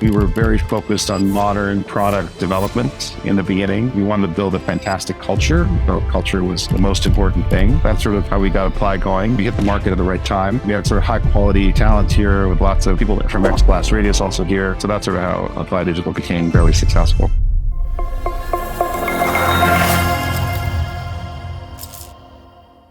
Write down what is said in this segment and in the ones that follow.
We were very focused on modern product development in the beginning. We wanted to build a fantastic culture. So culture was the most important thing. That's sort of how we got Apply going. We hit the market at the right time. We had sort of high quality talent here with lots of people from X-Blast Radius also here. So that's sort of how Apply Digital became very successful.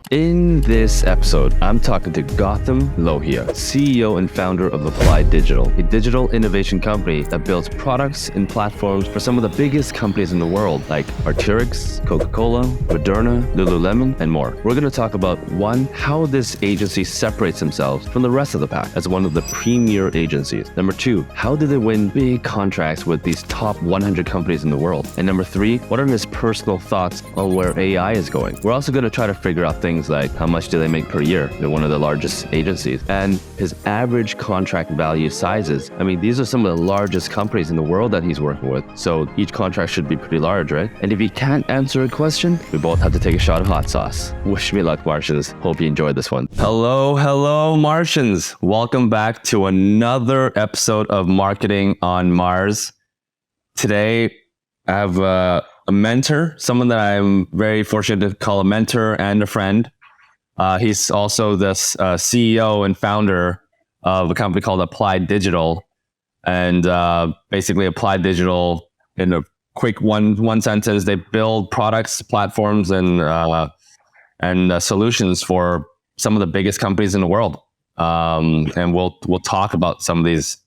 In this episode, I'm talking to Gautam Lohia, CEO and founder of Apply Digital, a digital innovation company that builds products and platforms for some of the biggest companies in the world, like Arc'teryx, Coca-Cola, Moderna, Lululemon, and more. We're going to talk about, one, how this agency separates themselves from the rest of the pack as one of the premier agencies. Number two, how do they win big contracts with these top 100 companies in the world? And number three, what are his personal thoughts on where AI is going? We're also going to try to figure out things like how much do they make per year? They're one of the largest agencies. And his average contract value sizes. I mean, these are some of the largest companies in the world that he's working with. So each contract should be pretty large, right? And if he can't answer a question, we both have to take a shot of hot sauce. Wish me luck, Martians. Hope you enjoyed this one. Hello, Martians. Welcome back to another episode of Marketing on Mars. Today, I have a mentor, someone that I'm very fortunate to call a mentor and a friend. He's also the CEO and founder of a company called Apply Digital. And basically Apply Digital, in a quick one sentence, they build products, platforms, and solutions for some of the biggest companies in the world. And we'll talk about some of these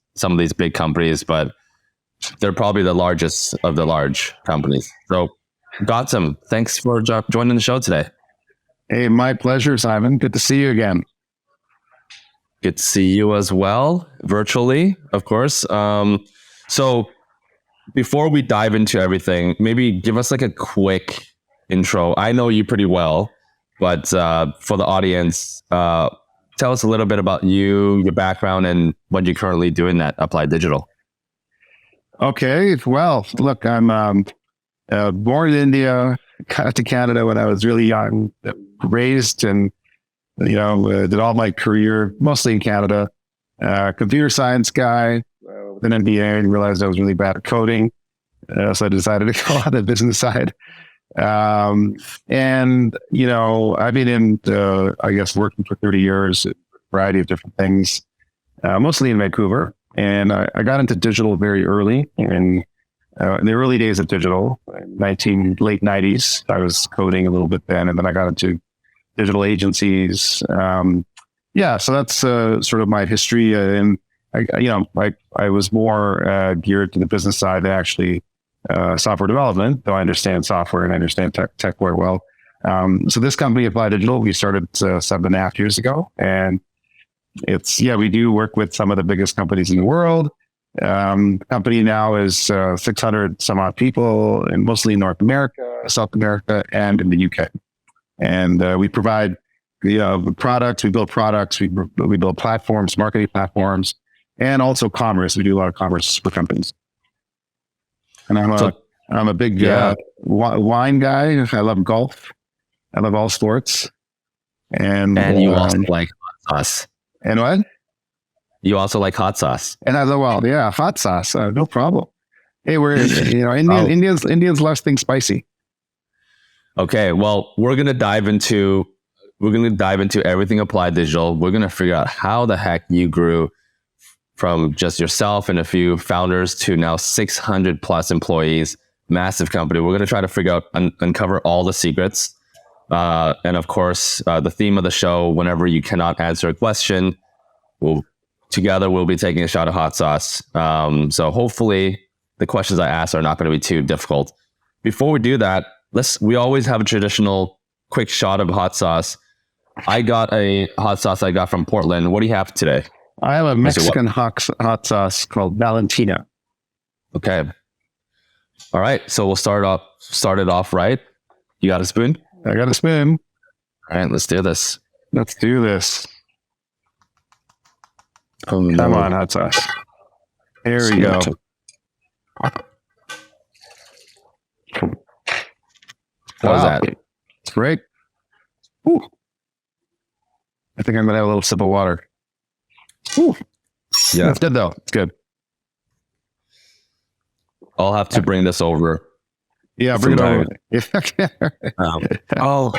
big companies, but they're probably the largest of the large companies. So, Gautam, thanks for joining the show today. Hey, my pleasure, Simon. Good to see you again. Good to see you as well, virtually, of course. So, before we dive into everything, maybe give us like a quick intro. I know you pretty well, but for the audience, tell us a little bit about you, your background, and what you're currently doing at Apply Digital. Okay, well, look, I'm born in India, got to Canada when I was really young, raised and, did all my career mostly in Canada. Computer science guy with an MBA, and realized I was really bad at coding. So I decided to go on the business side. I've been in, working for 30 years, a variety of different things, mostly in Vancouver. And I got into digital very early, in the early days of digital, late 90s. I was coding a little bit then, and then I got into digital agencies. So that's sort of my history. And I was more geared to the business side than actually software development, though I understand software and I understand tech very well. So this company, Apply Digital, we started 7.5 years ago, and we do work with some of the biggest companies in the world. The company now is 600 some odd people, and mostly in North America, South America, and in the UK. And we provide products. We build products. We build platforms, marketing platforms, and also commerce. We do a lot of commerce for companies. And I'm a big wine guy. I love golf. I love all sports. And you also like hot sauce. And what? You also like hot sauce. And I love, hot sauce. No problem. Hey, we're, Indians love things spicy. Okay. Well, we're going to dive into everything Apply Digital. We're going to figure out how the heck you grew from just yourself and a few founders to now 600 plus employees, massive company. We're going to try to figure out, uncover all the secrets. And of course, the theme of the show, whenever you cannot answer a question, we'll be taking a shot of hot sauce. So hopefully the questions I ask are not going to be too difficult. Before we do that, we always have a traditional quick shot of hot sauce. I got a hot sauce I got from Portland. What do you have today? I have a Mexican hot sauce called Valentina. Okay. All right. So we'll start it off right. You got a spoon? I got a spoon. All right, let's do this. Let's do this. Come on, hot sauce. Here we go. What was that? It's great. Ooh. I think I'm going to have a little sip of water. Ooh. Yeah. It's good though. It's good. I'll have to bring this over. Yeah, bring it over. Oh,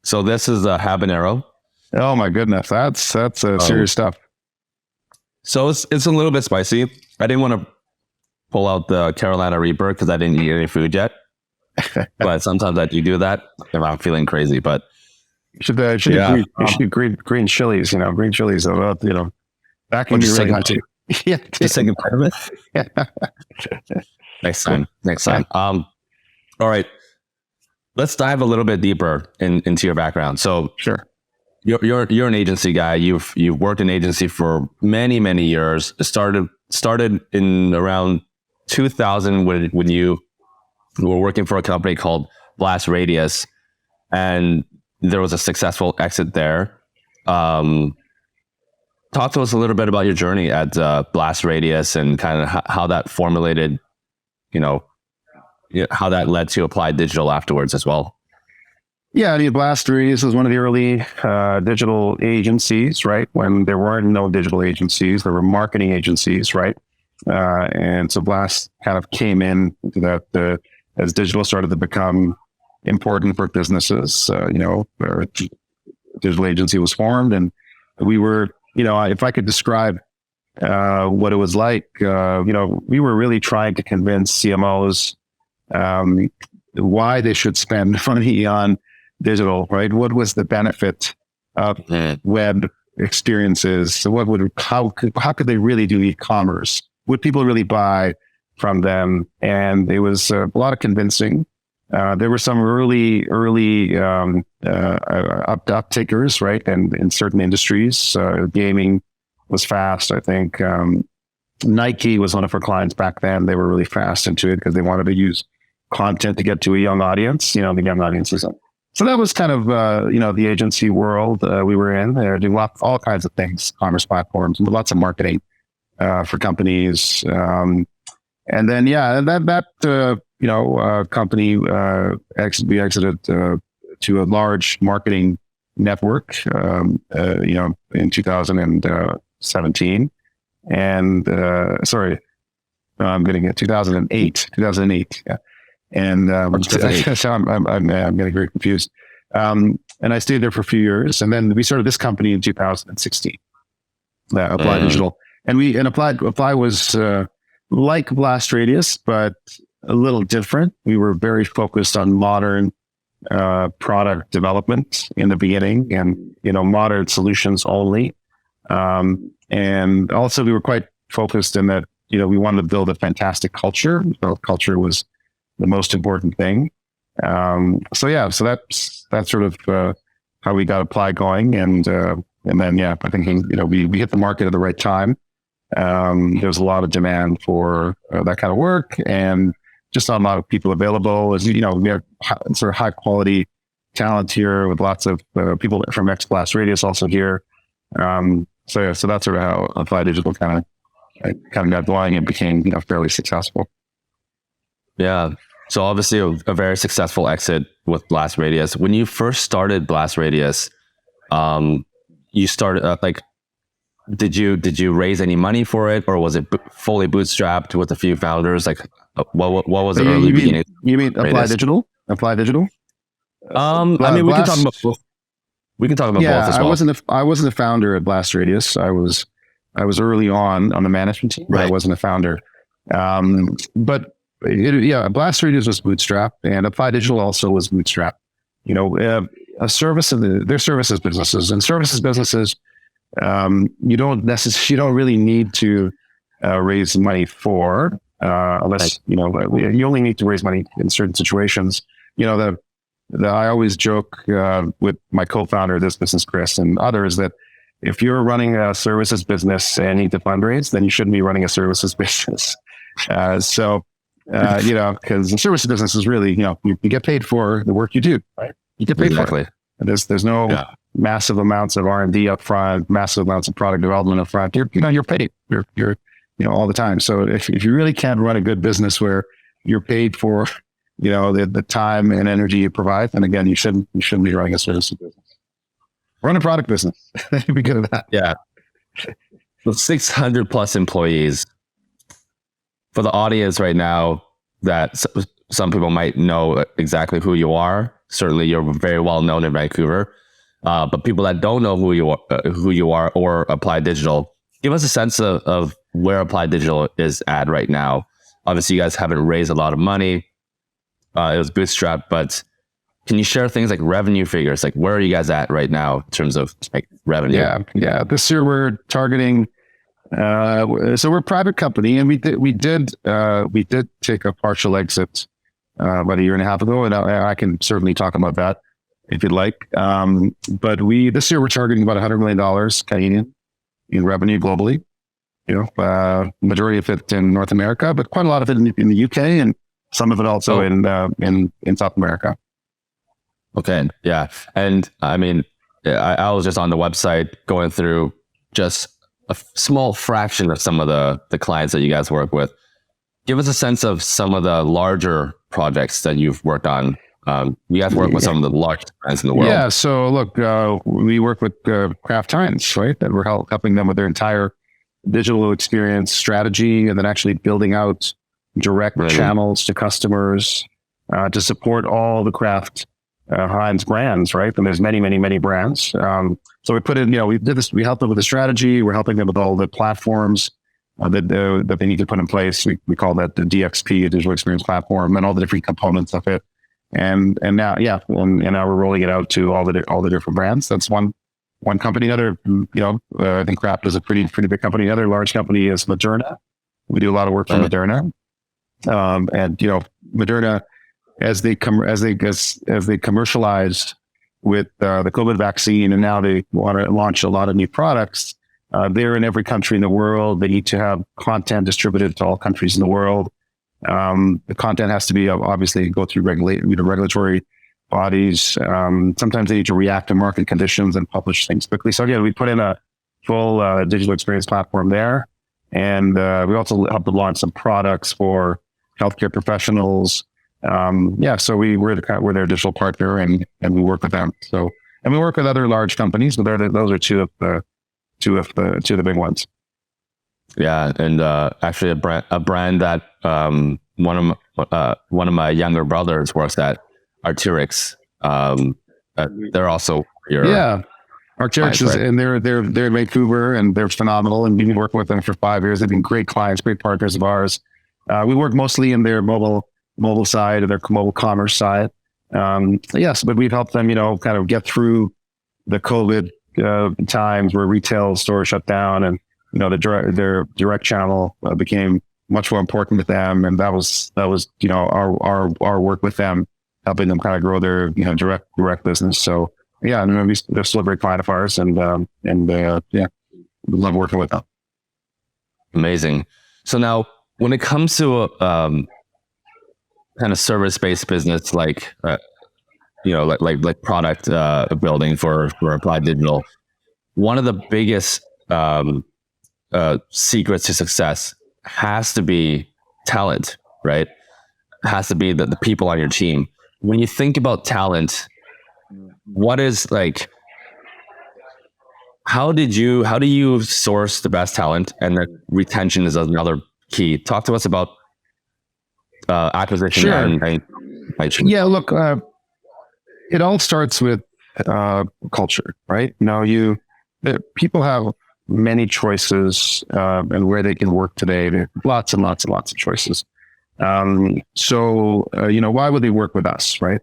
so this is a habanero. Oh my goodness, that's serious stuff. So it's a little bit spicy. I didn't want to pull out the Carolina Reaper because I didn't eat any food yet. But sometimes I do that if I'm feeling crazy. But you should do green chilies. Green chilies. That can be really hot too. Yeah, just take a bite of it. Next time. All right, let's dive a little bit deeper into your background. So sure, you're an agency guy. You've worked in agency for many years. Started in around 2000 when you were working for a company called Blast Radius, and there was a successful exit there. Talk to us a little bit about your journey at Blast Radius and kind of how that formulated, how that led to Applied Digital afterwards as well. Yeah, I mean, Blast Radius was one of the early digital agencies, right? When there weren't no digital agencies, there were marketing agencies, right? And so Blast kind of came in to that as digital started to become important for businesses. Our digital agency was formed, and we were, if I could describe what it was like, we were really trying to convince CMOs why they should spend money on digital, right? What was the benefit of web experiences? So how could they really do e-commerce? Would people really buy from them? And it was a lot of convincing. There were some early uptakers, right? And in certain industries, gaming was fast. I think Nike was one of our clients back then. They were really fast into it because they wanted to use content to get to a young audience, the young audiences. So that was kind of, the agency world we were in. They're doing all kinds of things, commerce platforms, lots of marketing for companies. And then, company we exited to a large marketing network, in 2017. And I'm getting it 2008. Yeah. And so I'm getting very confused. And I stayed there for a few years, and then we started this company in 2016, Apply Digital, and Apply was like Blast Radius, but a little different. We were very focused on modern product development in the beginning, and modern solutions only. And also, we were quite focused in that we wanted to build a fantastic culture. So culture was the most important thing. So that's sort of how we got Apply going, and then I think we hit the market at the right time. There's a lot of demand for that kind of work, and just not a lot of people available. As we have sort of high quality talent here with lots of people from Blast Radius also here. So that's sort of how Apply Digital kind of got going and became fairly successful. Yeah. So obviously a very successful exit with Blast Radius. When you first started Blast Radius, you started did you raise any money for it, or was it fully bootstrapped with a few founders? Like, what was the early beginning? You mean Apply Digital? Apply Digital? I mean, we can talk about both. We can talk about both as well. I wasn't a founder at Blast Radius. I was early on the management team, but I wasn't a founder. But Blast Radius was bootstrapped, and Apply Digital also was bootstrapped. A service they're services businesses, and services businesses, you don't really need to raise money for, unless you only need to raise money in certain situations. I always joke with my co-founder of this business, Chris, and others, that if you're running a services business and need to fundraise, then you shouldn't be running a services business. Because the services business is really, you get paid for the work you do, right? You get paid for it. There's no massive amounts of R&D up front, massive amounts of product development up front. You're paid. You're all the time. So if you really can't run a good business where you're paid for, the time and energy you provide, then again, you shouldn't be running a services business. Run a product business. You'd be good at that. Yeah. So 600 plus employees. for the audience right now, that some people might know exactly who you are. Certainly, you're very well known in Vancouver. But people that don't know who you are or Applied Digital, give us a sense of where Applied Digital is at right now. Obviously, you guys haven't raised a lot of money. It was bootstrapped, but can you share things like revenue figures? Like, where are you guys at right now in terms of like revenue? Yeah. This year we're targeting. So we're a private company, and we did take a partial exit about a year and a half ago, and I can certainly talk about that if you'd like. But this year we're targeting about $100 million Canadian in revenue globally. Majority of it in North America, but quite a lot of it in the UK, and some of it also in South America. Okay, yeah, and I mean, I was just on the website going through just a small fraction of some of the clients that you guys work with. Give us a sense of some of the larger projects that you've worked on. You guys work with some of the largest brands in the world. Yeah. So look, we work with Kraft Heinz, right? And we're helping them with their entire digital experience strategy, and then actually building out direct channels to customers to support all the Kraft Heinz brands, right? And there's many, many, many brands. So we put in, we helped them with the strategy. We're helping them with all the platforms that they need to put in place. We call that the DXP, a digital experience platform, and all the different components of it. And now, now we're rolling it out to all the different brands. That's one company. Another, I think Kraft is a pretty big company. Another large company is Moderna. We do a lot of work for Moderna, and Moderna, as they commercialized with the COVID vaccine, and now they want to launch a lot of new products. They're in every country in the world. They need to have content distributed to all countries in the world. The content has to be obviously go through regulatory bodies. Sometimes they need to react to market conditions and publish things quickly. So again, we put in a full digital experience platform there, and we also helped to launch some products for healthcare professionals. So we're their digital partner, and we work with them. So, and we work with other large companies, but those are two of the big ones. Yeah, and actually a brand that one of my younger brothers works at, Arc'teryx. They're also Arc'teryx is, and they're in Vancouver, and they're phenomenal. And we've been working with them for 5 years. They've been great clients, great partners of ours. We work mostly in their mobile side, or their mobile commerce side. But we've helped them, kind of get through the COVID times where retail stores shut down, and their direct channel became much more important with them, and that was our work with them, helping them kind of grow their direct business. So they're still a great client of ours, and we love working with them. Amazing. So now, when it comes to kind of service-based business, like product building for Applied Digital, one of the biggest secrets to success has to be talent, right? Has to be the people on your team. When you think about talent, what is like, how do you source the best talent? And then retention is another key. Talk to us about acquisition. Sure. Yeah, look, it all starts with culture, right? People have many choices and where they can work today. There are lots and lots and lots of choices. Why would they work with us, right?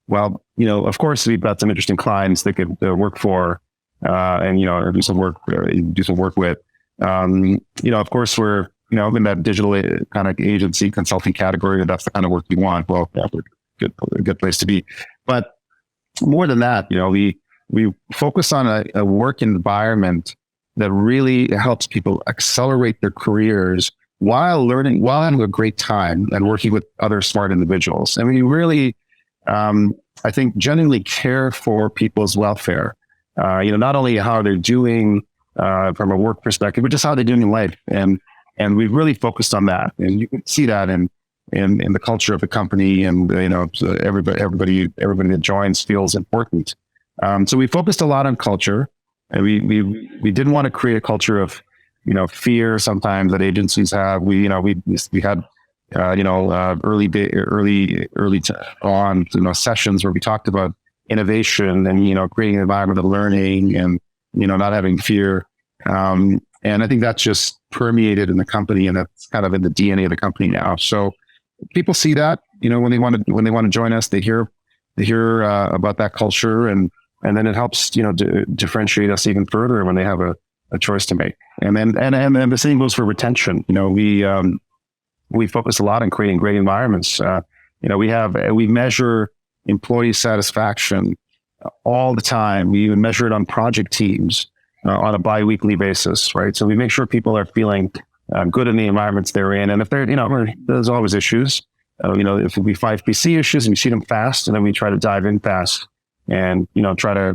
Well, of course, we've got some interesting clients they could work for, and do some work with. Of course, we're in that digital kind of agency consulting category, and that's the kind of work we want. Well, yeah, we're a good place to be. But more than that, we focus on a work environment that really helps people accelerate their careers while having a great time and working with other smart individuals. And we really, I think, genuinely care for people's welfare. Not only how they're doing from a work perspective, but just how they're doing in life. And we've really focused on that. And you can see that in the culture of the company, and so everybody that joins feels important. So we focused a lot on culture, and we didn't want to create a culture of fear sometimes that agencies have. We had on sessions where we talked about innovation and creating an environment of learning and not having fear. And I think that's just permeated in the company, and that's kind of in the DNA of the company now. So people see that, when they want to join us, they hear about that culture, and then it helps differentiate us even further when they have a choice to make. And then and the same goes for retention. We focus a lot on creating great environments. We measure employee satisfaction all the time. We even measure it on project teams on a bi-weekly basis, right? So we make sure people are feeling good in the environments they're in. And if they're, there's always issues. If we find PC issues, we see them fast, and then we try to dive in fast and try to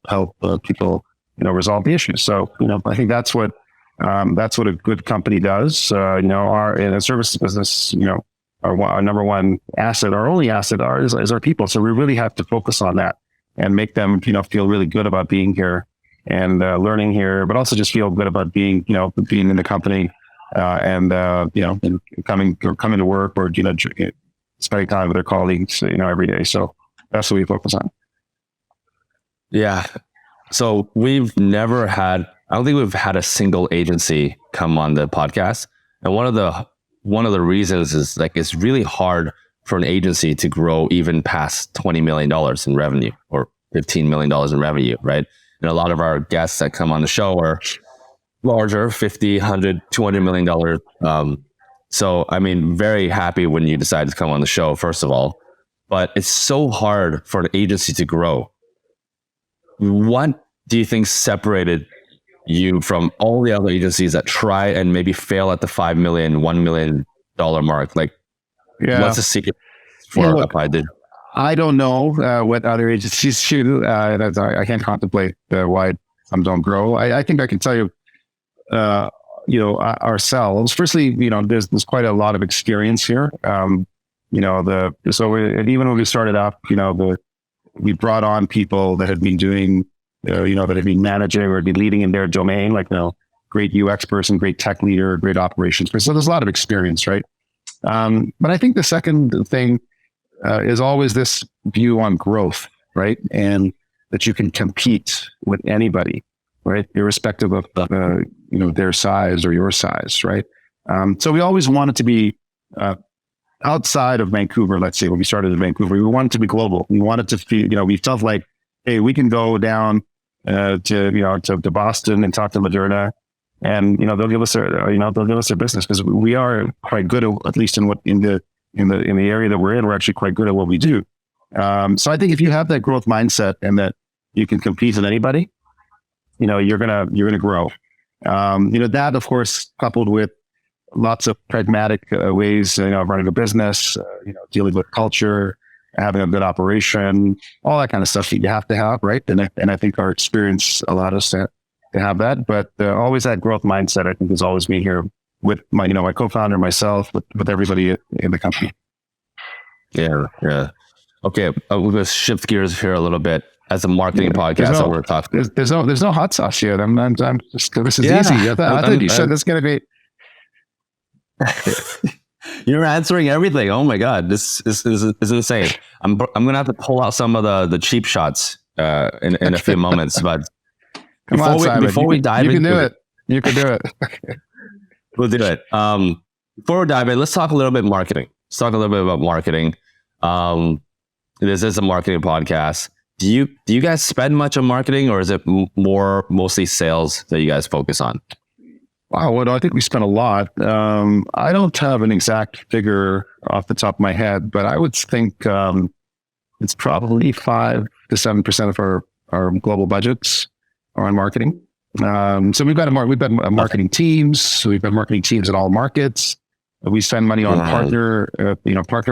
help people resolve the issues. So I think that's what a good company does. Our in a services business, our number one asset, our only asset, is our people. So we really have to focus on that and make them feel really good about being here and learning here, but also just feel good about being in the company and coming to work or spending time with their colleagues every day. So that's what we focus on. Yeah. So I don't think we've had a single agency come on the podcast. And one of the reasons is it's really hard for an agency to grow even past $20 million in revenue or $15 million in revenue, right? And a lot of our guests that come on the show are larger, $50, $100, $200 million. So, very happy when you decided to come on the show, first of all. But it's so hard for an agency to grow. What do you think separated you from all the other agencies that try and maybe fail at the $5 million, $1 million mark? What's the secret for Applied Digital? I don't know what other agencies do. I can't contemplate why some don't grow. I think I can tell you, ourselves. Firstly, there's quite a lot of experience here. And even when we started up, we brought on people that had been doing, that had been managing or had been leading in their domain, great UX person, great tech leader, great operations person. So there's a lot of experience, right? But I think the second thing is always this view on growth, right? And that you can compete with anybody, right? Irrespective of, their size or your size, right? So we always wanted to be outside of Vancouver. Let's say when we started in Vancouver, we wanted to be global. We wanted to feel, we felt like, hey, we can go down to Boston and talk to Moderna, and they'll give us their business, because we are quite good at least in the area that we're in. We're actually quite good at what we do. So I think if you have that growth mindset and that you can compete with anybody, you're gonna grow. That of course coupled with lots of pragmatic ways, of running a business, dealing with culture, having a good operation, all that kind of stuff that you have to have, right? And I think our experience allowed us to have that. But always that growth mindset, I think, has always been here with my co-founder, myself, with everybody in the company. Yeah. Okay, we're going to shift gears here a little bit. As a marketing podcast, we're talking. There's no hot sauce here. I'm just, this is easy. I thought you said this is going to be. You're answering everything. Oh my God, this is insane. I'm gonna have to pull out some of the cheap shots in a few moments. But before we dive into it, you can do it. We'll do it. Before we dive in, let's talk a little bit marketing. Let's talk a little bit about marketing. This is a marketing podcast. Do you guys spend much on marketing, or is it mostly sales that you guys focus on? Wow, well, I think we spend a lot. I don't have an exact figure off the top of my head, but I would think it's probably 5 to 7% of our global budgets are on marketing. So we've got marketing teams. So we've got marketing teams in all markets. We spend money on partner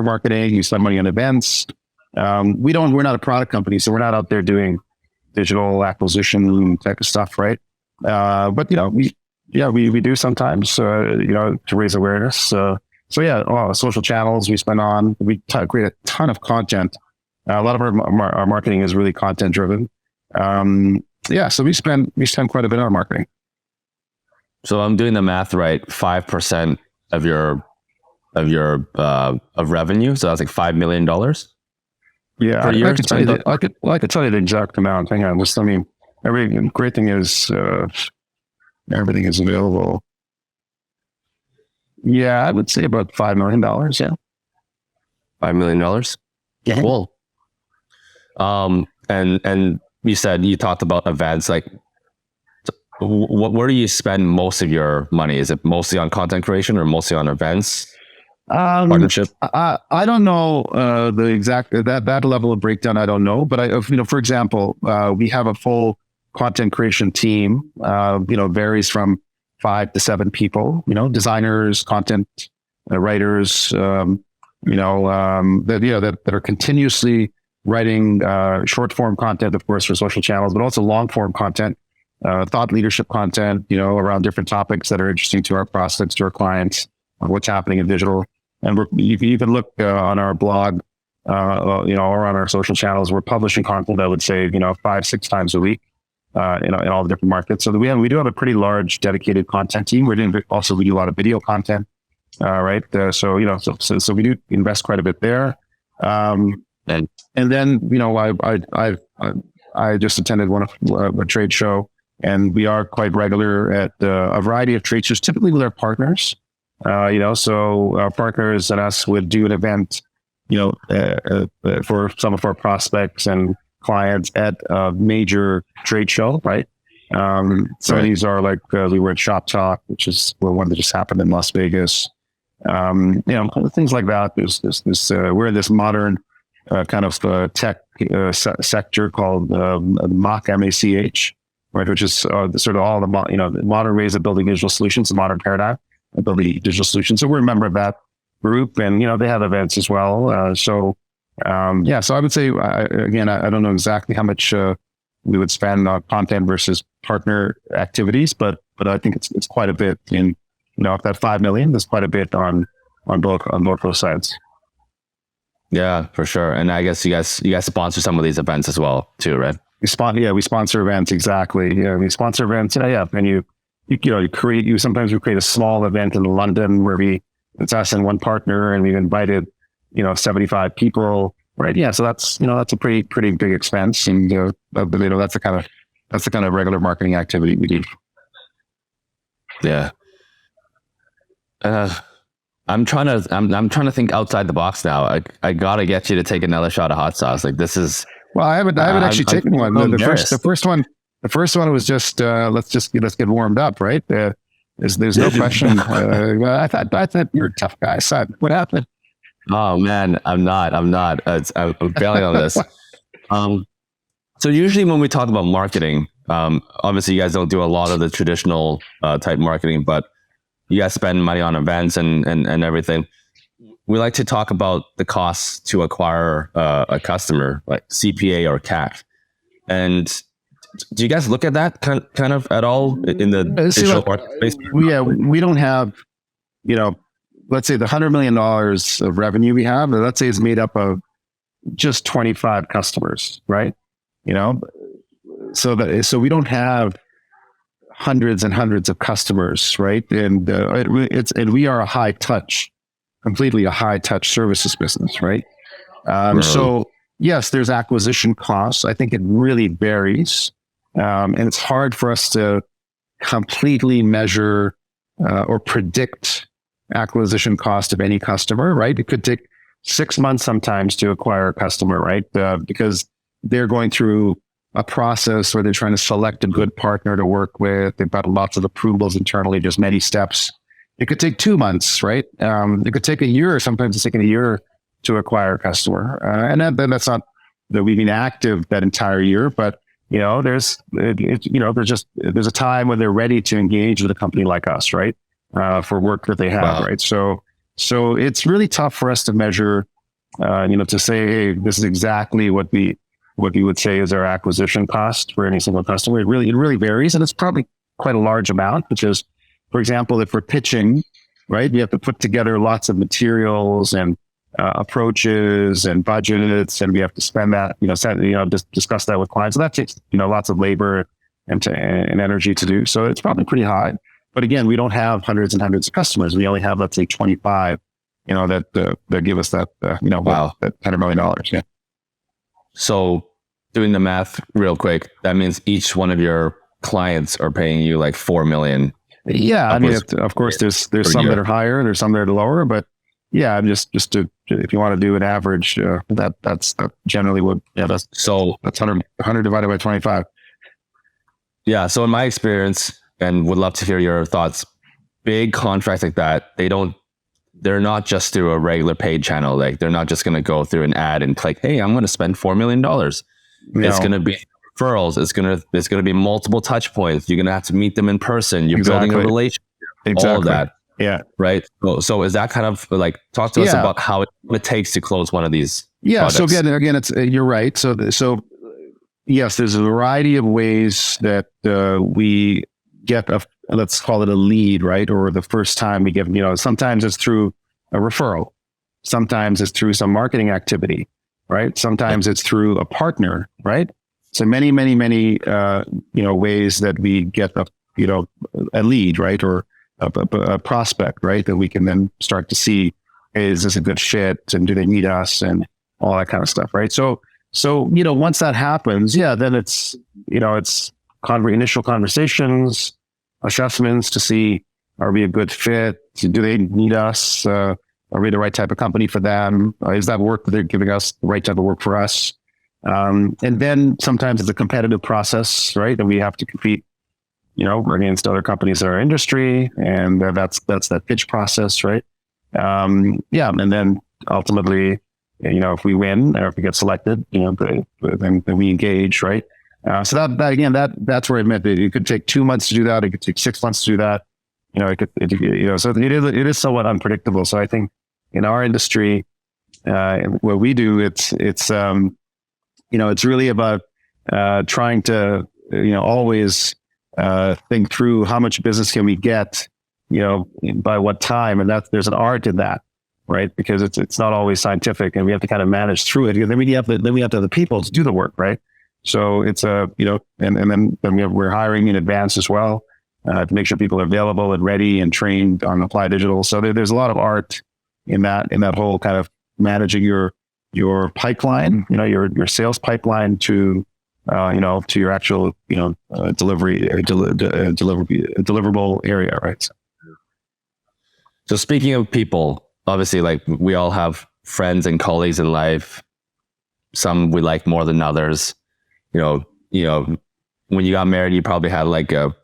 marketing. We spend money on events. We're not a product company, so we're not out there doing digital acquisition type of stuff, right? But we do sometimes, to raise awareness. So social channels we spend on. We create a ton of content. A lot of our marketing is really content driven. So we spend quite a bit on marketing. So I'm doing the math right. 5% of your of revenue. So that's like $5 million Yeah, per year. I could tell you that. I could tell you the exact amount. Hang on, I mean, every great thing is everything is available. Yeah, I would say about $5 million. Yeah, $5 million. yeah. Cool. And you said you talked about events. Like, where do you spend most of your money? Is it mostly on content creation or mostly on events? Partnership? I don't know the exact that level of breakdown. I don't know, but for example, we have a full content creation team. Varies from 5 to 7 people. Designers, content writers. That are continuously writing short form content, of course, for social channels, but also long form content, thought leadership content. Around different topics that are interesting to our prospects, to our clients, what's happening in digital. And you can look on our blog, or on our social channels. We're publishing content, I would say, 5-6 times a week, in all the different markets. So we do have a pretty large dedicated content team. We do a lot of video content, right? So we do invest quite a bit there. And then, I just attended a trade show, and we are quite regular at a variety of trade shows, typically with our partners. So our partners and us would do an event, for some of our prospects and clients at a major trade show, right? These are like, we were at Shop Talk, which is one that just happened in Las Vegas. Things like that. There's this, we're in this modern kind of tech sector called MACH, right? Which is sort of all the modern ways of building digital solutions, the modern paradigm of building digital solutions. So we're a member of that group, and they have events as well. So I would say I don't know exactly how much we would spend on content versus partner activities, but I think it's quite a bit. In if that 5 million, there's quite a bit on both those sides. Yeah, for sure. And I guess you guys sponsor some of these events as well too, right? We sponsor events. Exactly. Yeah, we sponsor events. Yeah. And sometimes we create a small event in London where it's us and one partner, and we've invited 75 people, right? Yeah, so that's a pretty big expense, and that's the kind of regular marketing activity we do. Yeah. I'm trying to think outside the box now. I gotta get you to take another shot of hot sauce. Like, this is. Well, I haven't actually taken one. The first one was just let's get warmed up, right? There's no question. I thought you're a tough guy, son. What happened? Oh man, I'm not. I'm bailing on this. So usually when we talk about marketing, obviously you guys don't do a lot of the traditional type marketing, but you guys spend money on events and everything. We like to talk about the costs to acquire a customer, like CPA or CAC. And do you guys look at that kind of at all in the digital space? We don't have, let's say the $100 million of revenue we have, let's say it's made up of just 25 customers, right? So we don't have hundreds and hundreds of customers, right? And we are completely a high touch services business, right? So yes, there's acquisition costs. I think it really varies. And it's hard for us to completely measure or predict acquisition cost of any customer, right? It could take 6 months sometimes to acquire a customer, right? Because they're going through a process where they're trying to select a good partner to work with. They've got lots of approvals internally, just many steps. It could take 2 months, right? It could take a year. Sometimes it's taking a year to acquire a customer. And that's not that we've been active that entire year, but there's a time when they're ready to engage with a company like us, right? For work that they have, wow. Right? So it's really tough for us to measure, to say, hey, this is exactly what we would say is our acquisition cost for any single customer. It really varies, and it's probably quite a large amount, because, for example, if we're pitching, right, we have to put together lots of materials and approaches and budgets, and we have to spend that, just discuss that with clients. So that takes, lots of labor and energy to do. So it's probably pretty high. But again, we don't have hundreds and hundreds of customers. We only have, let's say, 25, that give us that, Wow. that $100 million. Yeah. So doing the math real quick, that means each one of your clients are paying you like 4 million. Yeah. I mean, of course, there's some that are higher, there's some that are lower, but yeah, I'm just if you want to do an average, that's generally what, that's 100 divided by 25. Yeah. So in my experience, and would love to hear your thoughts, big contracts like that, they're not just through a regular paid channel. Like they're not just going to go through an ad and click, hey, I'm going to spend $4 million. It's going to be referrals. It's going to be multiple touch points. You're going to have to meet them in person. You're building a relationship. All of that. Yeah. Right. So is that kind of like, talk to us about what it takes to close one of these projects. So again, it's, you're right. So yes, there's a variety of ways that we get let's call it a lead, right? Or the first time we get, sometimes it's through a referral. Sometimes it's through some marketing activity, right? Sometimes it's through a partner, right? So many ways that we get a lead, right? Or a prospect, right? That we can then start to see, hey, is this a good fit? And do they need us? And all that kind of stuff, right? So once that happens, then it's, it's initial conversations, assessments to see, are we a good fit? Do they need us? Are we the right type of company for them? Is that work that they're giving us the right type of work for us? And then sometimes it's a competitive process, right? And we have to compete, against other companies in our industry. And that's that pitch process, right? And then ultimately, if we win or if we get selected, then we engage, right? So that's where I meant that it could take 2 months to do that. It could take 6 months to do that. So it is somewhat unpredictable. So I think in our industry, what we do, it's really about trying to, always think through how much business can we get, by what time, and there's an art in that, right? Because it's not always scientific, and we have to kind of manage through it. And then we have to have the people to do the work, right? So it's and then we're hiring in advance as well to make sure people are available and ready and trained on Apply Digital. So there's a lot of art in that whole kind of managing your pipeline, your sales pipeline to your actual deliverable area, right? So speaking of people, obviously, like we all have friends and colleagues in life. Some we like more than others. When you got married, you probably had like your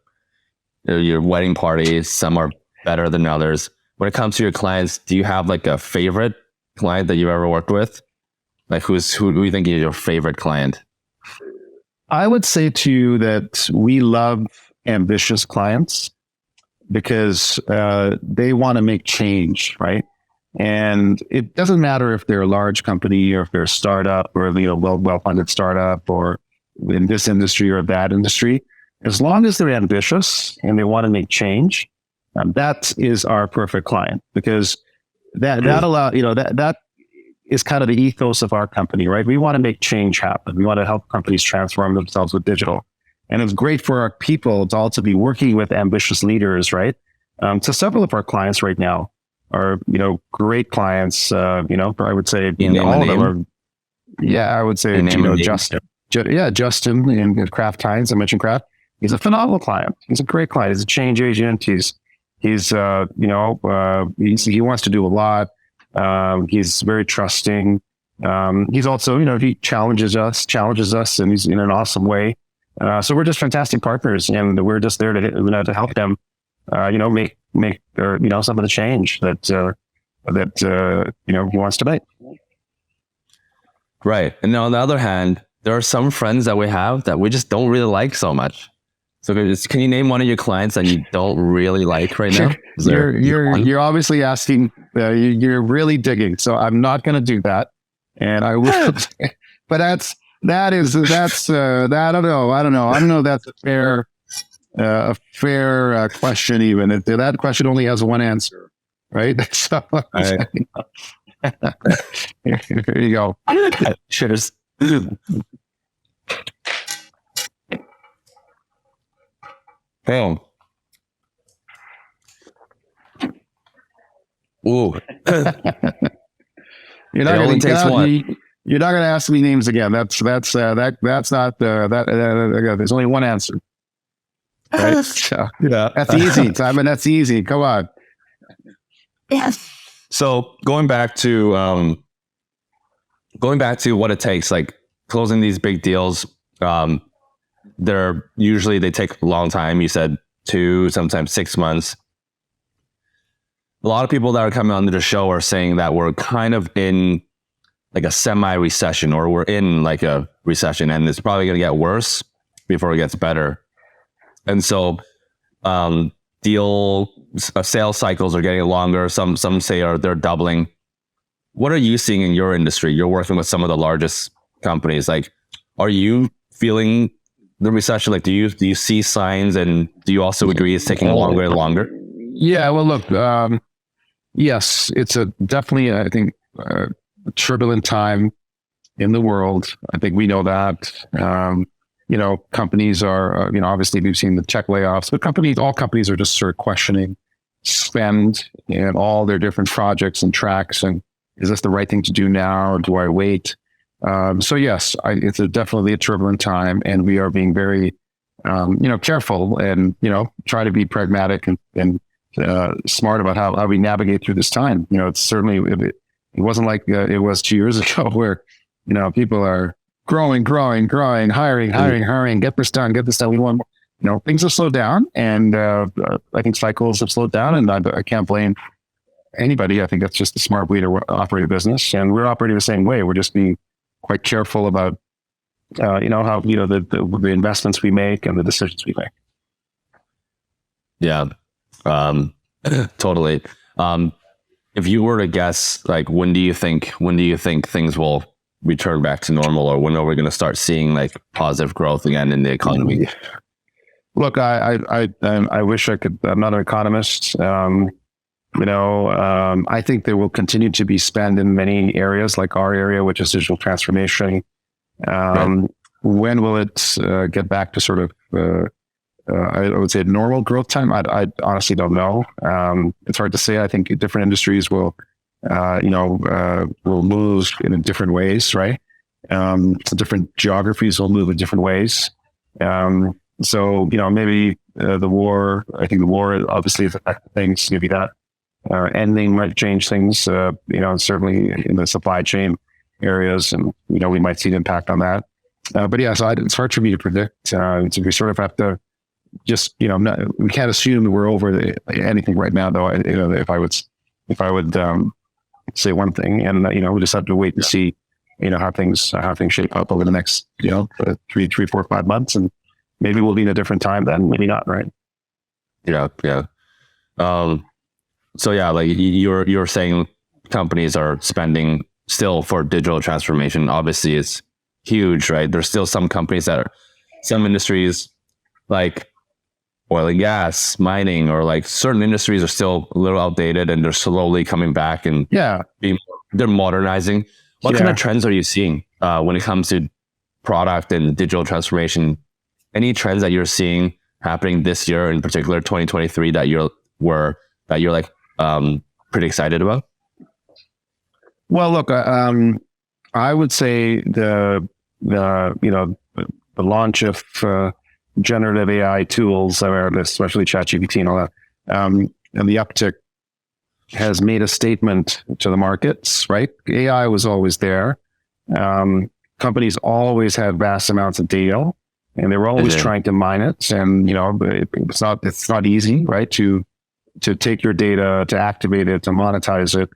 wedding party. Some are better than others. When it comes to your clients, do you have like a favorite client that you've ever worked with? Like who do you think is your favorite client? I would say to you that we love ambitious clients because they want to make change, right? And it doesn't matter if they're a large company or if they're a startup or well-funded startup or in this industry or that industry. As long as they're ambitious and they want to make change, that is our perfect client, because that is kind of the ethos of our company, right? We want to make change happen. We want to help companies transform themselves with digital. And it's great for our people to also be working with ambitious leaders, right? So several of our clients right now are, great clients. I would say all of them are. Yeah, I would say, Justin. Justin in Kraft Heinz. I mentioned Kraft. He's a phenomenal client. He's a great client. He's a change agent. He's he wants to do a lot. He's very trusting. He's also, he challenges us, and he's in an awesome way. So we're just fantastic partners, and we're just there to help them, make some of the change that he wants to make. Right. And on the other hand, there are some friends that we have that we just don't really like so much. So can you name one of your clients that you don't really like right now? You're obviously asking, you're really digging. So I'm not going to do that. And I will, but I don't know. I don't know. That's a fair question. Even that question only has one answer, right? So right. Here you go. Cheers. Boom. Ooh, You're it not only going takes one. you're not going to ask me names again. That's not there's only one answer, right? So Yeah. that's easy. Simon, that's easy. Come on. So going back to what it takes, like closing these big deals, they take a long time. You said 2, sometimes 6 months. A lot of people that are coming onto the show are saying that we're kind of in like a semi-recession, or we're in like a recession, and it's probably going to get worse before it gets better. And so sales cycles are getting longer. Some say they're doubling. What are you seeing in your industry? You're working with some of the largest companies. Like, are you feeling the recession? Like, do you see signs, and do you also agree it's taking longer and longer? Yeah. Well, look. Yes, it's definitely, I think, a turbulent time in the world. I think we know that. Companies are, obviously we've seen the tech layoffs, but all companies are just sort of questioning spend and all their different projects and tracks. And is this the right thing to do now, or do I wait? So yes, it's definitely a turbulent time, and we are being very, careful and, try to be pragmatic and smart about how we navigate through this time. It's certainly, it wasn't like it was 2 years ago where, people are growing, hiring, get this done. We want, things have slowed down, and I think cycles have slowed down, and I can't blame anybody. I think that's just the smart way to operate a business, and we're operating the same way. We're just being quite careful about, how, the investments we make and the decisions we make. Yeah. Totally. If you were to guess, like, when do you think things will return back to normal, or when are we going to start seeing like positive growth again in the economy? Look, I wish I could. I'm not an economist. I think there will continue to be spend in many areas, like our area, which is digital transformation. Right. When will it get back to sort of I would say normal growth time? I honestly don't know. It's hard to say. I think different industries will move in different ways, right? Different geographies will move in different ways. So, maybe the war, I think the war obviously has affected things. Maybe that ending might change things, certainly in the supply chain areas, and, we might see an impact on that. But yeah, so it's hard for me to predict. So we sort of have to just, we can't assume that we're over anything right now, though. If I would say one thing, and, we just have to wait and see, how things shape up over the next, 3, 4, 5 months, and maybe we'll be in a different time then, maybe not, right? Yeah. So yeah, like you're saying companies are spending still for digital transformation. Obviously it's huge, right? There's still some companies some industries like oil and gas, mining, or like certain industries are still a little outdated, and they're slowly coming back, and they're modernizing. What kind of trends are you seeing when it comes to product and digital transformation? Any trends that you're seeing happening this year, in particular 2023, that you're like pretty excited about? Well, look, I would say the launch of generative AI tools, especially ChatGPT and all that, and the uptick has made a statement to the markets, right? AI was always there. Companies always had vast amounts of data, and they were always trying to mine it. And, it's not easy, right? To take your data, to activate it, to monetize it.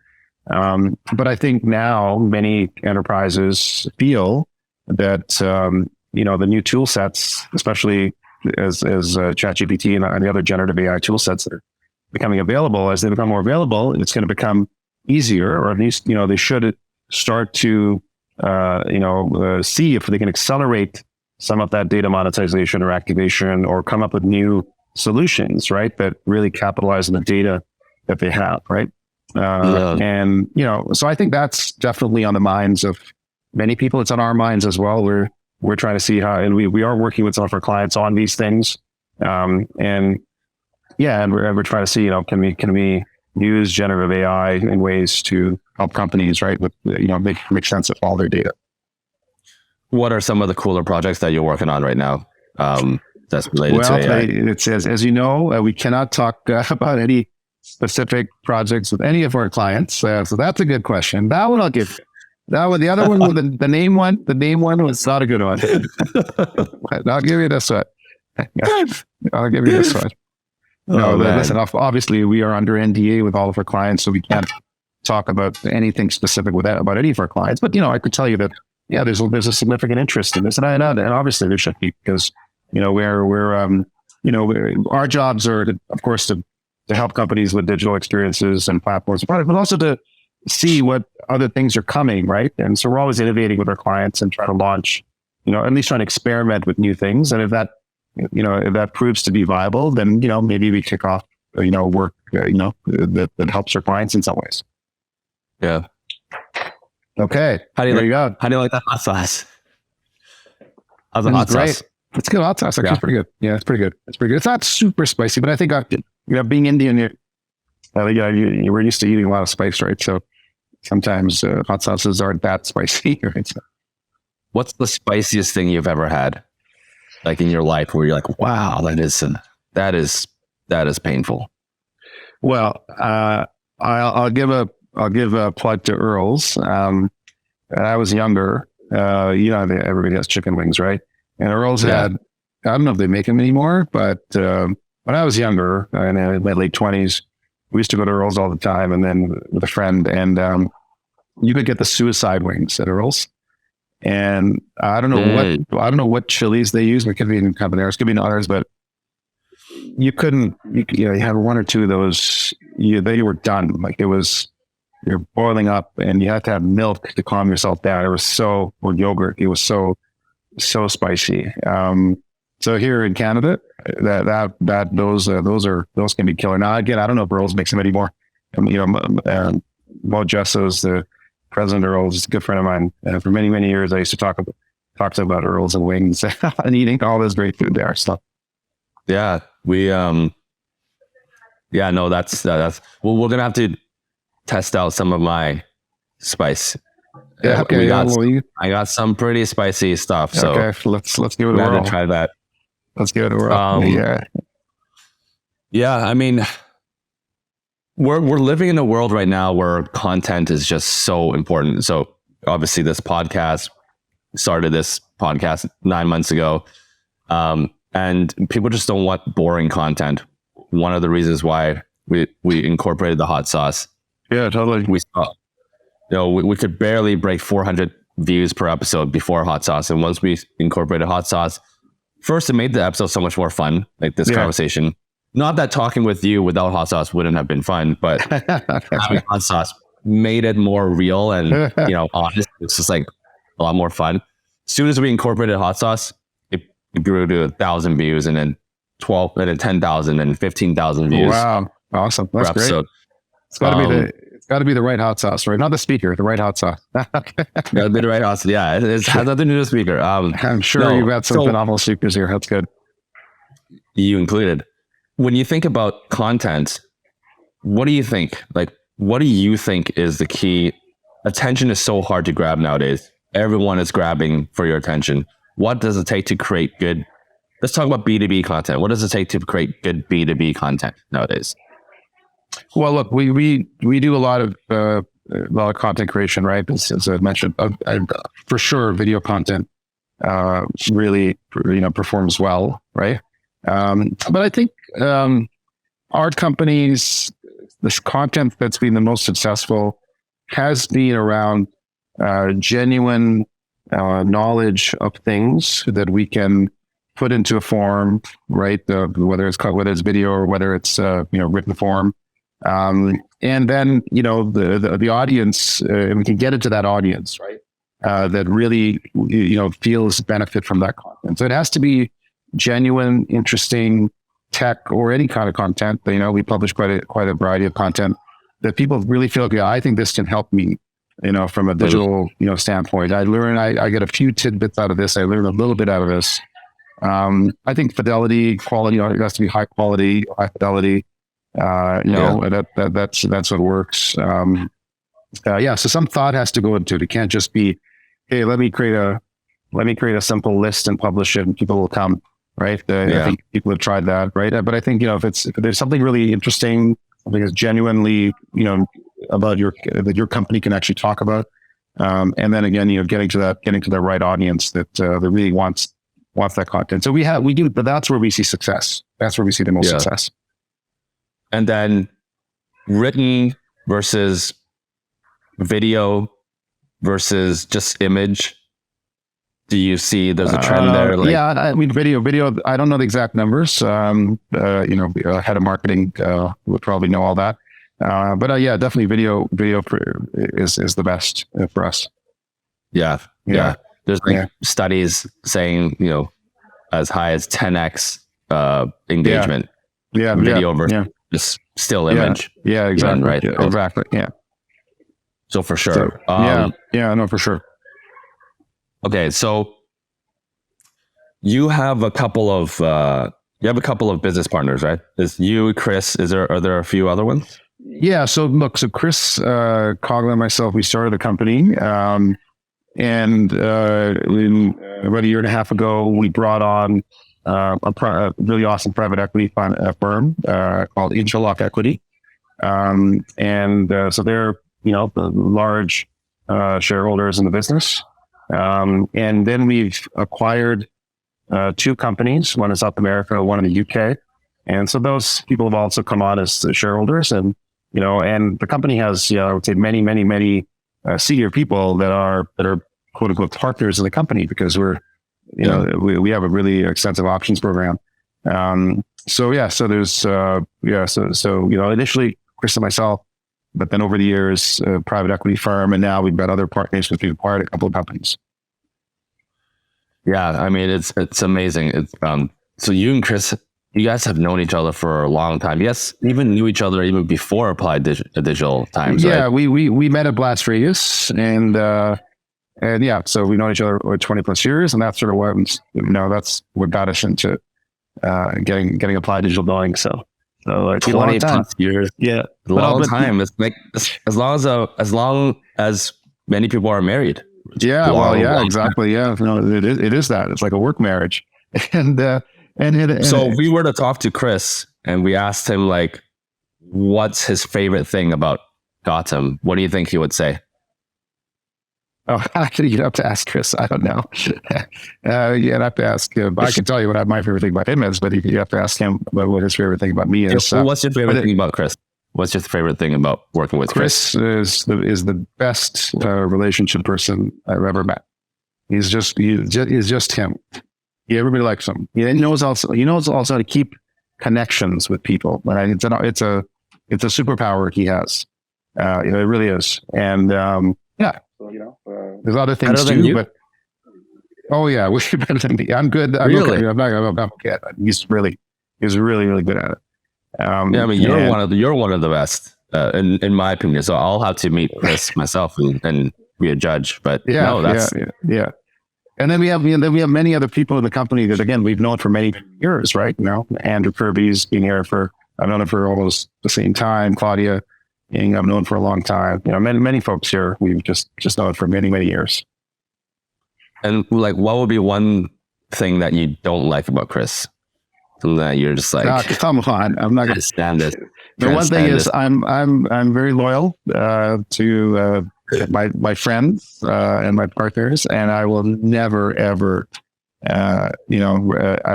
But I think now many enterprises feel that, the new tool sets, especially as ChatGPT and the other generative AI tool sets that are becoming available, as they become more available, it's going to become easier, or at least, they should start to, see if they can accelerate some of that data monetization or activation, or come up with new solutions, right, that really capitalize on the data that they have, right? And, so I think that's definitely on the minds of many people. It's on our minds as well. We're trying to see how, and we are working with some of our clients on these things. And we're trying to see, can we use generative AI in ways to help companies, right, with make sense of all their data. What are some of the cooler projects that you're working on right now? That's related to AI. It says, as you know, we cannot talk about any specific projects with any of our clients. So that's a good question. That one I'll give you. That one, the other one, the name one was not a good one. I'll give you this one. I'll give you this one. No, listen, obviously we are under NDA with all of our clients, so we can't talk about anything specific about any of our clients. But, I could tell you that, there's a significant interest in this. And obviously there should be, because, our jobs are, of course, to help companies with digital experiences and platforms and products, but also to see what other things are coming, right? And so we're always innovating with our clients and trying to launch, at least trying to experiment with new things. And if that proves to be viable, then, maybe we kick off, work, that helps our clients in some ways. Yeah. Okay. How do you like that hot sauce? How's the hot sauce? It's good. Hot sauce actually is pretty good. Yeah, it's pretty good. It's not super spicy, but I think, being Indian, we're used to eating a lot of spice, right? So sometimes hot sauces aren't that spicy. Right? So. What's the spiciest thing you've ever had, like in your life, where you're like, wow, that is painful? Well, I'll give a plug to Earl's. When I was younger, everybody has chicken wings, right? And Earl's had, I don't know if they make them anymore, but when I was younger, in my late 20s, we used to go to Earl's all the time, and then with a friend, and you could get the suicide wings at Earl's. And I don't know what chilies they use. It could be in habaneros, could be in others, but you couldn't. You had one or two of those. You were done. Like you're boiling up, and you had to have milk to calm yourself down. It was or yogurt. It was so spicy. So here in Canada, those can be killer. Now again, I don't know if Earl's makes them anymore. Mo Jesso's the president of Earl's, is a good friend of mine. For many years, I used to talk to about Earl's and wings and eating all this great food there. So yeah, that's well, we're gonna have to test out some of my spice. Yeah, okay. I got some pretty spicy stuff. So okay, let's give it a whirl. Try that. Let's give it a whirl. Yeah. I mean, we're living in a world right now where content is just so important. So obviously, this podcast started 9 months ago, and people just don't want boring content. One of the reasons why we incorporated the hot sauce. Yeah, totally. We saw. We could barely break 400 views per episode before hot sauce. And once we incorporated hot sauce, first, it made the episode so much more fun, like this conversation. Not that talking with you without hot sauce wouldn't have been fun, but having hot sauce made it more real and, honest. It's just like a lot more fun. As soon as we incorporated hot sauce, it grew to 1,000 views, and then 12, and then 10,000 and 15,000 views. Wow. Awesome. That's great. Episode. It's got to be the right hot sauce, right? Not the speaker, the right hot sauce. Gotta be the right hot sauce. Yeah, it has nothing to do with the speaker. I'm sure you've got some phenomenal speakers here. That's good. You included. When you think about content, what do you think? Like, what do you think is the key? Attention is so hard to grab nowadays. Everyone is grabbing for your attention. What does it take to create good? Let's talk about B2B content. What does it take to create good B2B content nowadays? Well, look, we do a lot of content creation, right? As I mentioned, for sure, video content really performs well, right? But I think our companies, this content that's been the most successful has been around genuine knowledge of things that we can put into a form, right? Whether it's video or whether it's written form. And then, the audience, we can get into that audience, right? That really, feels benefit from that content. So it has to be genuine, interesting tech or any kind of content. We publish quite a variety of content that people really feel, I think this can help me, from a digital, standpoint. I get a few tidbits out of this. I learn a little bit out of this. I think fidelity, quality, it has to be high quality, high fidelity. That's what works. So some thought has to go into it. It can't just be, hey, let me create a simple list and publish it and people will come, right? I think people have tried that, right? But I think, if there's something really interesting, something that's genuinely, about that your company can actually talk about. And then again, getting to the right audience that really wants that content. So we do, but that's where we see success. That's where we see the most success. And then written versus video versus just image. Do you see there's a trend there? Video. I don't know the exact numbers. Head of marketing would probably know all that. But definitely video is the best for us. Yeah. There's studies saying, as high as 10x engagement. Video versus just still image. Yeah, exactly. Right. Yeah, exactly. Yeah. So for sure. For sure. Okay, so you have a couple of business partners, right? Is you, Chris? Are there a few other ones? Yeah. So Chris Coughlin and myself, we started the company, and about a year and a half ago, we brought on a really awesome private equity firm called Interlock Equity, so they're the large shareholders in the business, and then we've acquired two companies. One in South America, one in the UK, and so those people have also come on as shareholders, and and the company has I would say many senior people that are quote unquote partners in the company because we have a really extensive options program. So there's initially Chris and myself, but then over the years, private equity firm, and now we've got other partners because we've acquired a couple of companies. Yeah, I mean it's amazing. It's so you and Chris, you guys have known each other for a long time. Yes, even knew each other even before Applied Digital times. Yeah, right? we met at Blast Vegas, and so we've known each other over 20 plus years, and that's sort of that's what got us into getting Applied Digital going. So 20 plus years, yeah, a long time. It's like as long as many people are married. Yeah, exactly. Yeah, it is that. It's like a work marriage, and so if we were to talk to Chris and we asked him what's his favorite thing about Gautam, what do you think he would say? Oh, actually, you'd have to ask Chris. I don't know. You'd have to ask him. I can tell you what my favorite thing about him is, but you have to ask him about what his favorite thing about me is. What's your favorite thing about Chris? What's your favorite thing about working with Chris? Chris is the best relationship person I've ever met. He's just him. Everybody likes him. He knows also how to keep connections with people. It's a superpower he has. It really is. And there's other things too, but we're better than me. I'm good. Really? Okay. I'm good. He's really good at it. You're one of the best, in my opinion. So I'll have to meet Chris myself and be a judge. But yeah. And then we have many other people in the company that again we've known for many years, right? Andrew Kirby's been here I've known him for almost the same time. Claudia, I've known for a long time. Many folks here we've just known for many years. And what would be one thing that you don't like about Chris? Something that you're just come on, I'm not going to stand it. The one thing is I'm very loyal to my friends and my partners, and I will never ever I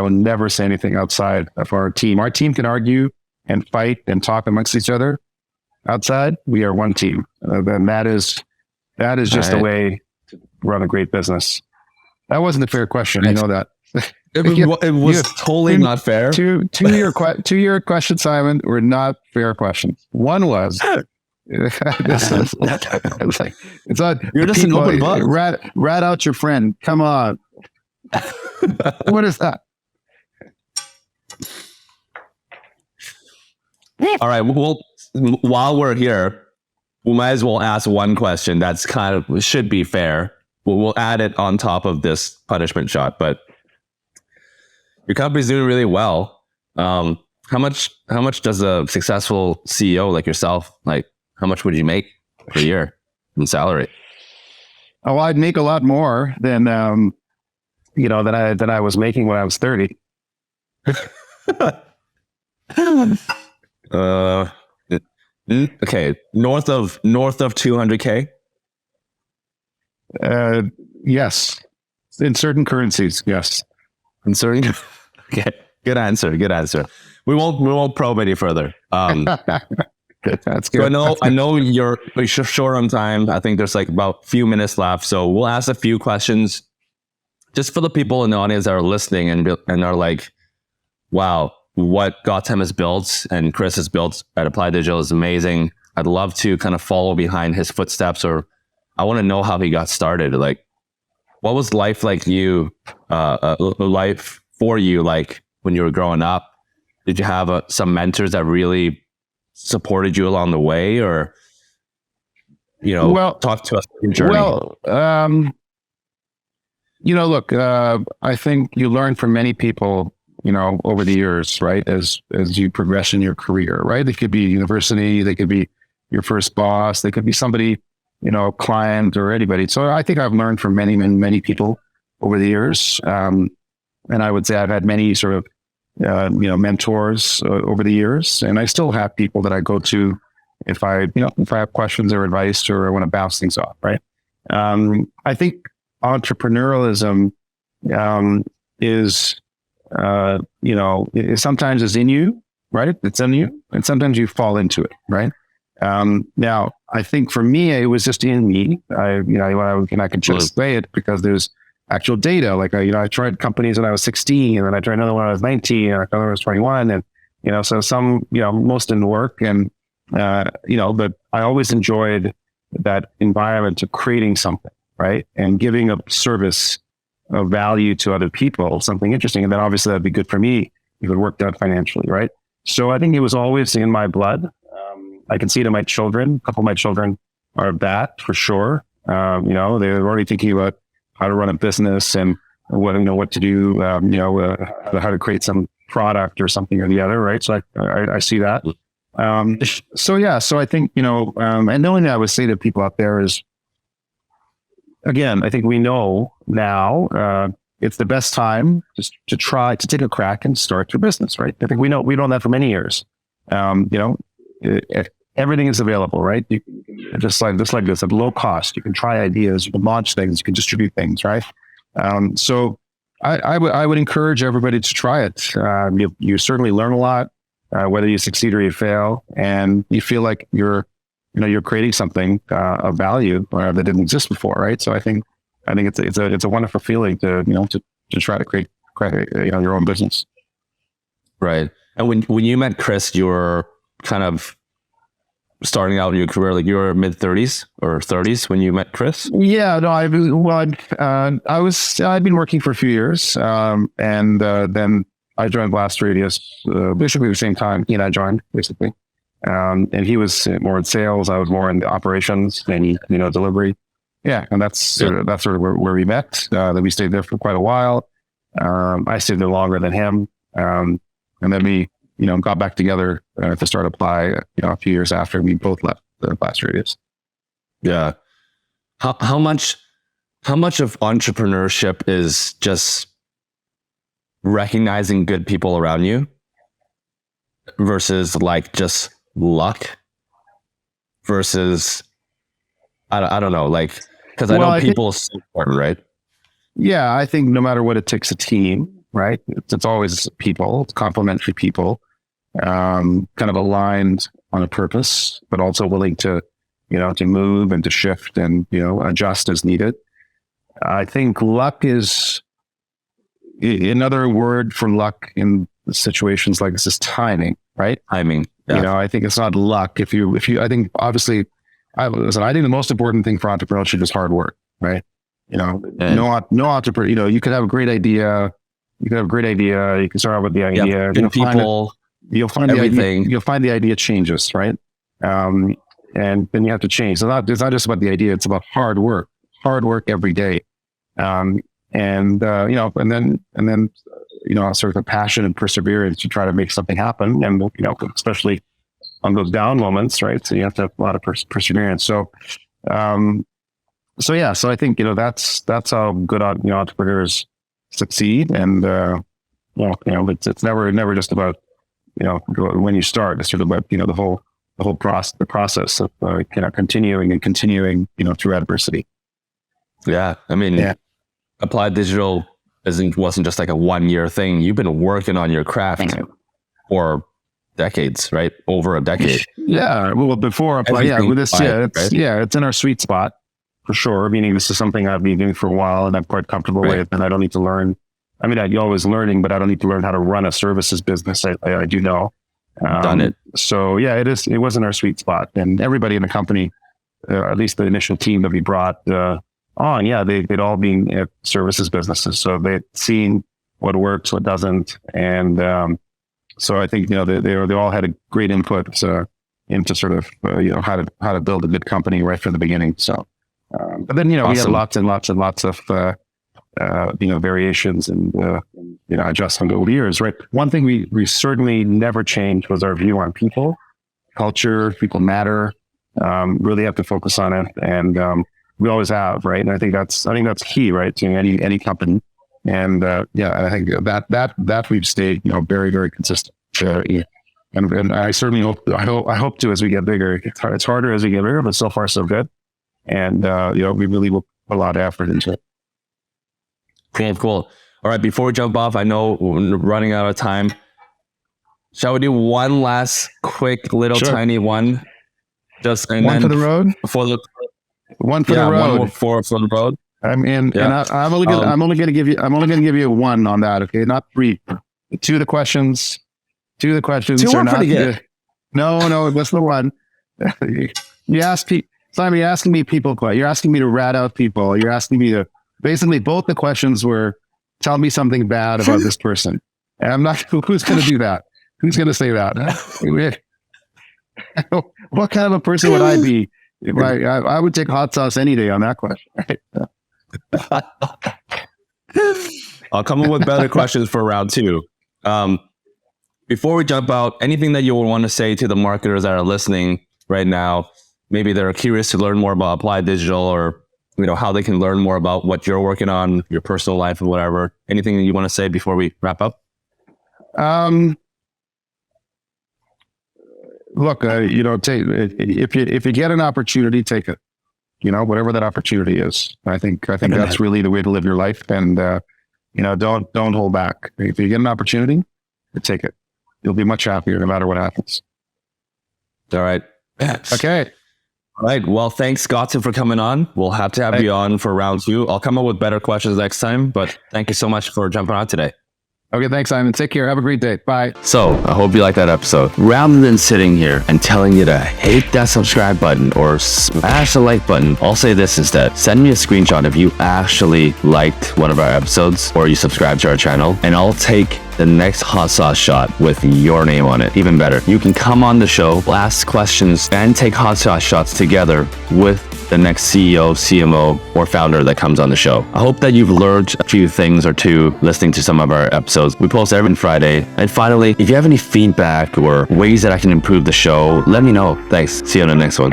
will never say anything outside of our team. Our team can argue and fight and talk amongst each other. Outside, we are one team. Then that is just the way to run a great business. That wasn't a fair question. I know that. It was totally not fair. Two your questions, Simon, were not fair questions. One was it's on. You're just people, an open book. Rat out your friend. Come on. What is that? All right. Well, while we're here, we might as well ask one question that's should be fair. We'll add it on top of this punishment shot, but your company's doing really well. How much does a successful CEO like yourself, like how much would you make per year in salary? Oh, I'd make a lot more than than I was making when I was 30. uh, okay, north of 200K. Yes, in certain currencies, yes. In certain, okay, good answer. Good answer. We won't probe any further. That's So good. I know you're short on time. I think there's like about a few minutes left. So we'll ask a few questions just for the people in the audience that are listening and are like, wow, what Gautam has built and Chris has built at Applied Digital is amazing. I'd love to kind of follow behind his footsteps, or I want to know how he got started. Like, what was life like life for you, like when you were growing up? Did you have some mentors that really supported you along the way, or talk to us about your journey? Look, I think you learn from many people, over the years, right? As you progress in your career, right? They could be university, they could be your first boss, they could be somebody, client or anybody. So I think I've learned from many, many, many people over the years. And I would say I've had many sort of mentors over the years, and I still have people that I go to if I have questions or advice or I want to bounce things off. Right. I think entrepreneurialism is it sometimes is in you, right? It's in you, and sometimes you fall into it, right? Now, I think for me, it was just in me. I could just say it because there's actual data. Like, I tried companies when I was 16, and then I tried another one when I was 19, and I tried when I was 21. And, so some, most didn't work. And, but I always enjoyed that environment of creating something, right? And giving a service of value to other people, something interesting. And then obviously that'd be good for me if it worked out financially, right? So I think it was always in my blood. I can see it in my children. A couple of my children are that for sure. They're already thinking about how to run a business and what to do, how to create some product or something or the other, right? So I see that. So I think, and the only thing I would say to people out there is, again, I think we know now it's the best time just to try to take a crack and start your business, right? I think we know that for many years. Everything is available, right? You can, just like this at low cost. You can try ideas, you can launch things, you can distribute things, right? So I would encourage everybody to try it. You certainly learn a lot, whether you succeed or you fail, and you feel like you're creating something of value that didn't exist before, right? So I think it's a wonderful feeling to try to create your own business. Right. And when you met Chris, you were kind of starting out in your career, like you were mid 30s or 30s when you met Chris? Yeah, no, I'd been working for a few years, and then I joined Blast Radius basically the same time he and I joined, basically. And he was more in sales, I was more in the operations and delivery. Yeah, and that's sort of where we met. Then we stayed there for quite a while. I stayed there longer than him, and then we got back together to start Apply. A few years after we both left the Blast Radius. Yeah. How much of entrepreneurship is just recognizing good people around you versus like just luck versus I don't know, like, because I know people are so important, right? Yeah, I think no matter what, it takes a team, right? It's always people, it's complementary people, kind of aligned on a purpose, but also willing to move and to shift and adjust as needed. I think luck is another word for luck in situations like this is timing, right? Timing. Yeah. I think it's not luck. I think obviously, I think the most important thing for entrepreneurship is hard work, right? No entrepreneur, you could have a great idea. You can start out with the idea. You'll find everything. You'll find the idea changes, right? And then you have to change. So it's not just about the idea. It's about hard work every day. And then sort of a passion and perseverance to try to make something happen. And, especially on those down moments, right? So you have to have a lot of perseverance. So I think, that's how good entrepreneurs succeed. And, it's never just about, when you start. It's sort of about, the process of, continuing through adversity. Yeah. I mean, Applied Digital wasn't just like a 1-year thing. You've been working on your craft for decades, right? Over a decade. Yeah. Well, before Applied, with this, it's in our sweet spot for sure. Meaning this is something I've been doing for a while and I'm quite comfortable with, and I don't need to learn. I mean, you're always learning, but I don't need to learn how to run a services business. I do know. Done it. So yeah, it wasn't our sweet spot, and everybody in the company, at least the initial team that we brought on, they'd all been services businesses, so they'd seen what works, what doesn't, and so I think they all had a great input into sort of how to build a good company right from the beginning. So, but then awesome. We had lots and lots and lots of variations and adjustment over the years, right? One thing we certainly never changed was our view on people, culture. People matter. Really have to focus on it, and we always have, right? And I think that's key, right, to any company. And I think that we've stayed very, very consistent. And I certainly hope to as we get bigger. It's harder as we get bigger, but so far so good. And we really will put a lot of effort into it. Cool. All right, before we jump off, I know we're running out of time. Shall we do one last quick little tiny one? Just one for the road. One for the road. One for the road. And I'm only going to give you one on that. Okay, not 3. 2 of the questions. 2 of the questions 2 are not pretty good. No, it was the one. You asked people. Simon, you're asking me people. You're asking me to rat out people. You're asking me to. Basically, both the questions were, tell me something bad about this person. And I'm not, who's going to do that? Who's going to say that? What kind of a person would I be? I would take hot sauce any day on that question. Right? I'll come up with better questions for round 2. Before we jump out, anything that you would want to say to the marketers that are listening right now? Maybe they're curious to learn more about Applied Digital, or how they can learn more about what you're working on, your personal life or whatever. Anything that you want to say before we wrap up? Look, if you get an opportunity, take it. Whatever that opportunity is. I think that's really the way to live your life. And don't hold back. If you get an opportunity, take it. You'll be much happier no matter what happens. All right. Okay. All right. Well, thanks, Gautam, for coming on. We'll have to have you on for round 2. I'll come up with better questions next time, but thank you so much for jumping on today. Okay, thanks, Simon. Take care. Have a great day. Bye. So I hope you liked that episode. Rather than sitting here and telling you to hit that subscribe button or smash the like button, I'll say this instead. Send me a screenshot if you actually liked one of our episodes or you subscribe to our channel, and I'll take the next hot sauce shot with your name on it. Even better, you can come on the show, ask questions, and take hot sauce shots together with the next CEO, CMO, or founder that comes on the show. I hope that you've learned a few things or two listening to some of our episodes. We post every Friday. And finally, if you have any feedback or ways that I can improve the show, let me know. Thanks. See you on the next one.